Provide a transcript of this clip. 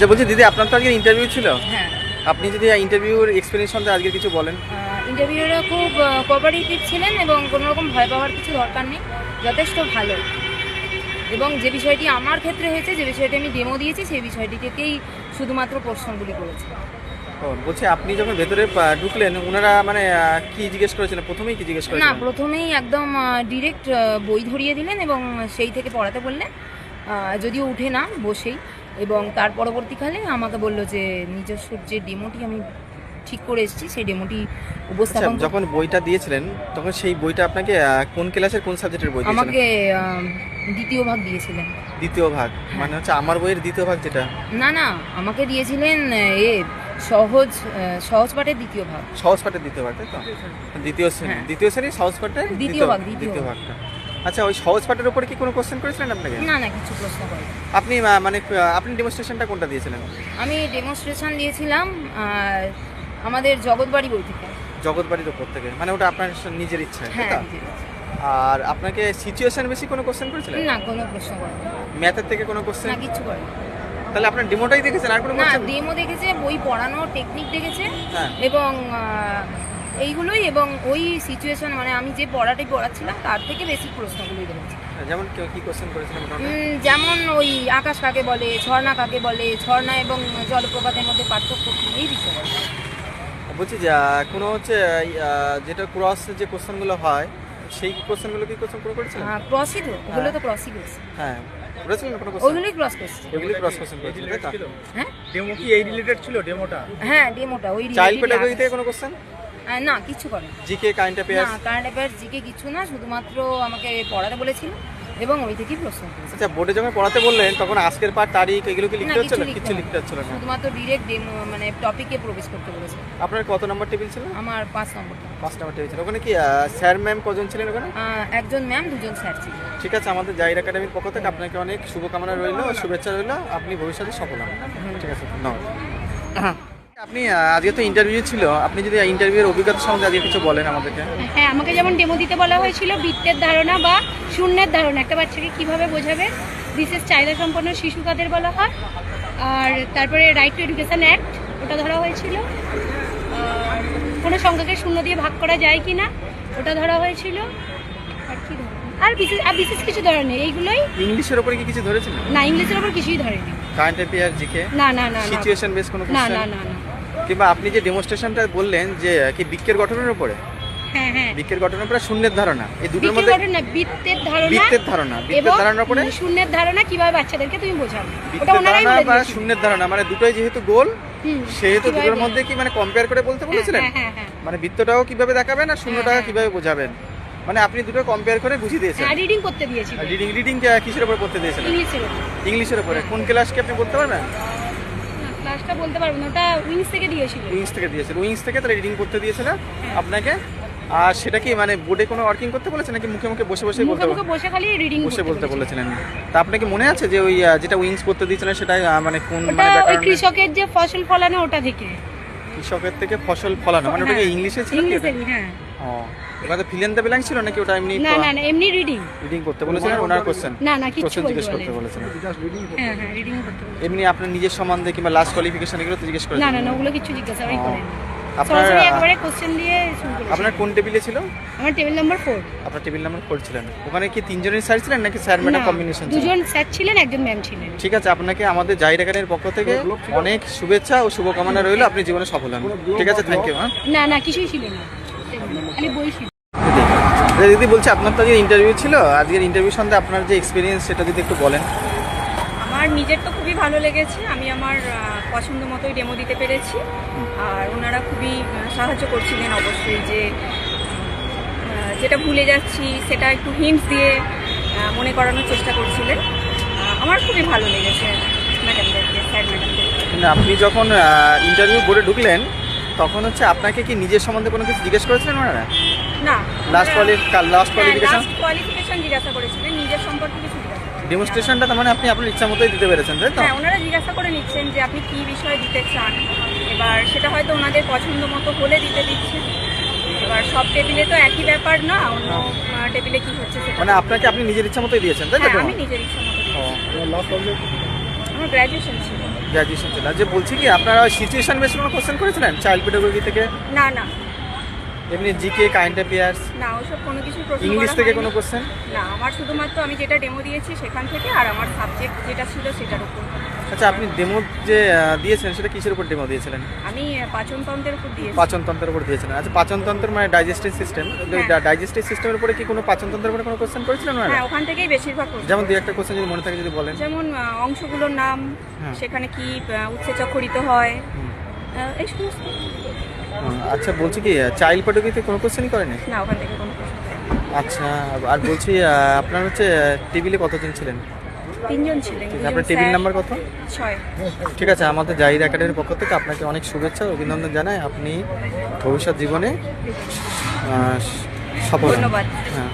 আচ্ছা বলছি দিদি, আপনার তো আজকে ইন্টারভিউ ছিল, হ্যাঁ, আপনি যদি ইন্টারভিউর এক্সপিরিয়েন্স সম্বন্ধে আজকে কিছু বলেন। ইন্টারভিউরা খুব কোঅপারেটিভ ছিলেন এবং কোনো রকম ভয় পাওয়ার কিছু দরকার নেই, যথেষ্ট ভালো। এবং যে বিষয়টি আমার ক্ষেত্রে হয়েছে, যে বিষয়টি আমি ডেমো দিয়েছি, সেই বিষয়টি থেকেই শুধুমাত্র প্রশ্নগুলি করেছে। ও বলছি, আপনি যখন ভেতরে ঢুকলেন ওনারা মানে কি জিজ্ঞেস করেছিলেন, প্রথমেই কি জিজ্ঞেস না, করেছিলেন? প্রথমেই একদম ডিরেক্ট বই ধরিয়ে দিলেন এবং সেই থেকে পড়াতে বললেন, যদিও উঠে না, বসেই। এবং তার পরবর্তীকালে আমাকে বললো যে নিজস্ব যে ডেমোটি আমি ঠিক করে এসেছি, সেই ডেমোটি উপস্থাপন করতে। যখন বইটা দিয়েছিলেন তখন সেই বইটা আপনাকে কোন ক্লাসের কোন সাবজেক্টের বই দিয়েছিলেন? আমাকে দ্বিতীয় ভাগ দিয়েছিলেন। দ্বিতীয় ভাগ মানে হচ্ছে আমার বইয়ের দ্বিতীয় ভাগ যেটা? না না, আমাকে দিয়েছিলেন সহজ পাঠের দ্বিতীয় ভাগ। সহজ পাঠের দ্বিতীয় ভাগ, তাই তো? দ্বিতীয় শ্রেণী, হ্যাঁ। দ্বিতীয় শ্রেণী সহজ পাঠের দ্বিতীয় ভাগ। দ্বিতীয় ভাগটা। আচ্ছা, ওই সহজ পাঠের উপরে কি কোনো কোশ্চেন করেছিলেন আপনাকে? না না, কিছু প্রশ্ন করে। আপনি মানে আপনি ডেমনস্ট্রেশনটা কোনটা দিয়েছিলেন? আমি ডেমনস্ট্রেশন দিয়েছিলাম আমাদের জগৎবাড়ি বই থেকে। জগৎবাড়ির উপর থেকে, মানে ওটা আপনার নিজের ইচ্ছা, তাই হ্যাঁ, তো? আর আপনাকে সিচুয়েশন বেশি কোনো কোশ্চেন করেছিলেন? না, কোনো প্রশ্ন করে ম্যাথের থেকে কোনো কোশ্চেন? না, কিছু করে তাহলে আপনার ডেমোটাই দেখেছেন, আর কোনো না। কোশ্চেন? ডেমো দেখেছে, বই পড়ানোর টেকনিক দেখেছে, হ্যাঁ। এবং এইগুলোই, এবং ওই সিচুয়েশন মানে আমি যে পড়াটাই পড়াচ্ছিলাম তার থেকে বেশি প্রশ্নগুলোই দেখেছি। যেমন কি কোশ্চেন করেছিলেন মোটামুটি? যেমন ওই আকাশ কাকে বলে, ঝর্ণা কাকে বলে, ঝর্ণা এবং জলপ্রপাতের মধ্যে পার্থক্য কি, এই বিষয়ে। বলছি যে কোনো হচ্ছে যেটা ক্রস যে কোশ্চেনগুলো হয়, সেই কোশ্চেনগুলো কি কোশ্চেন করেছিলেন? ক্রসই তো, ওগুলো তো ক্রসই করছে। হ্যাঁ, করেছিলেন কোনো কোশ্চেন? ওইগুলোই ক্রস করছে। ওইগুলি ক্রস কোশ্চেন করেছিলেন, তাই তো? হ্যাঁ ডেমো কি এই রিলেটেড ছিল ডেমোটা? হ্যাঁ, ডেমোটা ওই চাইল্ড related পেডাগজি আকাশ। থেকে কোনো কোশ্চেন? না, কিছু করে না। জিকে, কারেন্ট না, অ্যাফেয়ার্স? কারেন্ট অ্যাফেয়ার্স, জিকে কিছু না, শুধুমাত্র আমাকে পড়াতে বলেছিল এবং ওই থেকেই প্রশ্ন করেছে। আচ্ছা, বোর্ডে যখন পড়াতে বললেন তখন আজকের পার, তারিখ এগুলো কি না, লিখতে হচ্ছিল? কিছু কিছু লিখতে হচ্ছিল না? শুধুমাত্র ডিরেক্ট ডেমো মানে টপিকে প্রবেশ করতে বলেছে। আপনার কত নম্বর টেবিল ছিল? আমার 5 নম্বরটা। 5 নম্বর টেবিল ছিল। ওখানে কি স্যার ম্যাম কজন ছিলেন ওখানে? একজন ম্যাম, দুজন স্যার ছিল। ঠিক আছে, আমাদের জাহির একাডেমির পক্ষ থেকে আপনাকে অনেক শুভকামনা রইল, শুভেচ্ছা রইল, আপনি ভবিষ্যতে সফল হন। ঠিক আছে, ধন্যবাদ। আপনি আজকে তো ইন্টারভিউ ছিল, আপনি যদি ইন্টারভিউর অভিজ্ঞতা সম্বন্ধে আজকে কিছু বলেন আমাদেরকে। হ্যাঁ, আমাকে যেমন ডেমো দিতে বলা হয়েছিল বৃত্তের ধারণা বা শূন্যের ধারণা একটা বাচ্চাকে কিভাবে বোঝাবে, বিশেষ চাহিদা সম্পন্ন শিশু কাদের বলা হয়, আর তারপরে রাইট টু এডুকেশন অ্যাক্ট ওটা ধরা হয়েছিল, আর কোনো সংখ্যাকে শূন্য দিয়ে ভাগ করা যায় কি না ওটা ধরা হয়েছিল, আর কি ধরা, আর বিশেষ কিছু ধরা নেই, এইগুলোই। ইংলিশের উপরে কি কিছু ধরেছেন? না, ইংলিশের ওপর কিছুই ধরেনি। Current affair, GK? না না না না সিচুয়েশন বেস কোনো না কোশ্চেন? না না না। কিংবা আপনি যে ডেমনস্ট্রেশনটা বললেন যে কি বৃক্কের গঠনের উপরে? হ্যাঁ হ্যাঁ, বৃক্কের গঠনের উপরে শূন্যের ধারণা, এই দুটোর বৃত্তের মধ্যে? ধারণা, বৃত্তের ধারণা, বৃত্তের ধারণা, বৃত্তের ধারণার উপরে শূন্যের ধারণা কিভাবে বাচ্চাদেরকে তুমি বোঝাবে, ওটা বৃত্তের ওনারাই ধারণা বলে বা দিয়েছিল। শূন্যের ধারণা, মানে দুটোই যেহেতু গোল হুম, সেহেতু কিভাবে দুটোর বলবো? মধ্যে কি মানে কম্পেয়ার করে বলতে বলেছিলেন? হ্যাঁ হ্যাঁ হ্যাঁ, মানে বৃত্তটাও কিভাবে দেখাবেন আর শূন্যটাও হ্যাঁ। কিভাবে বোঝাবেন, মানে আপনি দুটো কম্পেয়ার করে বুঝিয়ে দিয়েছেন। হ্যাঁ, রিডিং করতে দিয়েছিল রিডিং কিসের উপর করতে দিয়েছিলেন? ইংলিশের ওপর। ইংলিশের উপরে। কোন ক্লাস কি আপনি বলতে পারবেন? না, ক্লাসটা বলতে পারবো না, ওটা উইংস থেকে দিয়েছিল। উইংস থেকে দিয়েছিল, উইংস থেকে তাহলে রিডিং করতে দিয়েছিল আপনাকে। আর সেটা কি মানে বোর্ডে কোনো ওয়ার্কিং করতে বলেছে নাকি মুখে মুখে বসে বসে মুখে বলতে মুখে বসে খালি রিডিং বসে বলতে বলেছিলেন? তা আপনাকে মনে আছে যে ওই যেটা উইংস করতে দিয়েছিলেন সেটা মানে কোন ওটা মানে ওই ব্যাকরণে? কৃষকের যে ফসল ফলানো ওটা থেকে। কৃষকের থেকে ফসল ফলানো, মানে ওটা কি হ্যাঁ, ইংলিশে ছিল কি ওটা? ইংলিশেরই, হ্যাঁ। ও, ওটা ফিল ইন দ্য ব্ল্যাঙ্ক ছিল নাকি ওটা এমনি না না না, এমনি রিডিং। রিডিং করতে বলেছিলেন? ওনার কোশ্চেন না না, কিছু কোশ্চেন বলতে জিজ্ঞেস করতে বলেনি। বলেছিলেন? হ্যাঁ হ্যাঁ, রিডিং করতে বলেছে। এমনি আপনার নিজের সম্বন্ধে কিংবা লাস্ট কোয়ালিফিকেশন এগুলো তো জিজ্ঞেস না করেছেন? না না, ওগুলো কিছু জিজ্ঞাসাই ও। করেনি। আপনার সরাসরি একবারে কোশ্চেন দিয়ে শুরু করেছে। আপনার কোন টেবিলে ছিল? আমার টেবিল নাম্বার 4। আপনার টেবিল নাম্বার 4 ছিলেন। ওখানে কি তিনজনই স্যার ছিলেন নাকি স্যার ম্যাডাম কম্বিনেশন ছিল? দুজন স্যার ছিলেন, একজন ম্যাম ছিলেন। ঠিক আছে, আপনাকে আমাদের জাহির একাডেমির পক্ষ থেকে অনেক শুভেচ্ছা ও শুভকামনা রইল, আপনি জীবনে সফল হন। ঠিক আছে, থ্যাংক ইউ। না না, কিছুই ছিল না, খালি বই ছিল। দিদি বলছি, আপনার তো আজকে ইন্টারভিউ ছিল, আজকের ইন্টারভিউ সঙ্গে আপনার যে এক্সপিরিয়েন্স সেটা যদি একটু বলেন। আমার নিজের তো খুবই ভালো লেগেছে, আমি আমার পছন্দ মতোই ডেমো দিতে পেরেছি। আর ওনারা খুবই সাহায্য করছিলেন অবশ্যই, যে যেটা ভুলে যাচ্ছি সেটা একটু হিন্টস দিয়ে মনে করানোর চেষ্টা করছিলেন। আমার খুবই ভালো লেগেছে ম্যাডামদেরকে, স্যার ম্যাডামদেরকে। কিন্তু আপনি যখন ইন্টারভিউ বোর্ডে ঢুকলেন তখন হচ্ছে আপনাকে কি নিজের সম্বন্ধে কোনো কিছু জিজ্ঞেস করেছিলেন ওনারা? না, লাস্ট কোয়ালিফিকেশন কোয়ালিফিকেশন জিজ্ঞাসা করেছিলেন, নিজের সম্পর্কে কিছু জিজ্ঞাসা করেছিলেন। ডেমনস্ট্রেশনটা তার মানে আপনি আপনার ইচ্ছা মতোই দিতে পেরেছেন, তাই তো? হ্যাঁ, ওনারা জিজ্ঞাসা করে নিচ্ছেন যে আপনি কী বিষয়ে দিতে চান, এবার সেটা হয়তো ওনাদের পছন্দ মতো হলে দিতে দিচ্ছেন। এবার সব টেবিলে তো একই ব্যাপার না, অন্য টেবিলে কি হচ্ছে সেটা। মানে আপনাকে আপনি নিজের ইচ্ছা মতোই দিয়েছেন, তাই তো? হ্যাঁ, আমি নিজের ইচ্ছা মতো দিয়েছি। ও। আমার গ্র্যাজুয়েশন ছিল। গ্র্যাজুয়েশন চলে যে বলছি কি আপনারা সিচুয়েশন বেস কোনো কোশ্চেন করেছিলেন চাইল্ড পেডাগোজি থেকে না না এমনি জিকে কারেন্ট অ্যাফেয়ার্স না ওসব কোনো কিছু প্রশ্ন ইংলিশ করা থেকে হয়নি। কোনো কোশ্চেন? না আমার শুধুমাত্র আমি যেটা ডেমো দিয়েছি সেখান থেকে আর আমার সাবজেক্ট যেটা ছিল সেটার উপর। আচ্ছা আপনি ডেমো যে দিয়েছিলেন সেটা কিসের উপর ডেমো দিয়েছিলেন? আমি পাচনতন্ত্রের উপর দিয়েছি। পাচনতন্ত্রের উপর দিয়েছিলেন। আচ্ছা পাচনতন্ত্র মানে ডাইজেস্টিভ সিস্টেম, হ্যাঁ। ডাইজেস্টিভ সিস্টেমের উপরে কি কোনো পাচনতন্ত্রের উপরে কোনো কোশ্চেন করেছিলেন ওনারা? হ্যাঁ ওখান থেকেই বেশিরভাগ প্রশ্ন। যেমন দুই একটা কোশ্চেন যদি মনে থাকে যদি বলেন। যেমন অংশগুলোর নাম, হ্যাঁ। সেখানে কি উৎসেচক খরিত হয়, হুম। এই সমস্ত। আচ্ছা বলছি কি চাইল্ড পেডাগোজিতে কোনো কোশ্চেনই করেনি? না ওখান থেকে কোনো প্রশ্ন হয়নি। আচ্ছা আর বলছি আপনার হচ্ছে টেবিলে কতজন ছিলেন? 3 জন ছিলেন। আপনার টেবিল নাম্বার কত? 6। ঠিক আছে, আমাদের জাহিদ একাডেমির পক্ষ থেকে আপনাকে অনেক শুভেচ্ছা ও অভিনন্দন জানাই। আপনি ভবিষ্যৎ জীবনে সফল হন। ধন্যবাদ। হ্যাঁ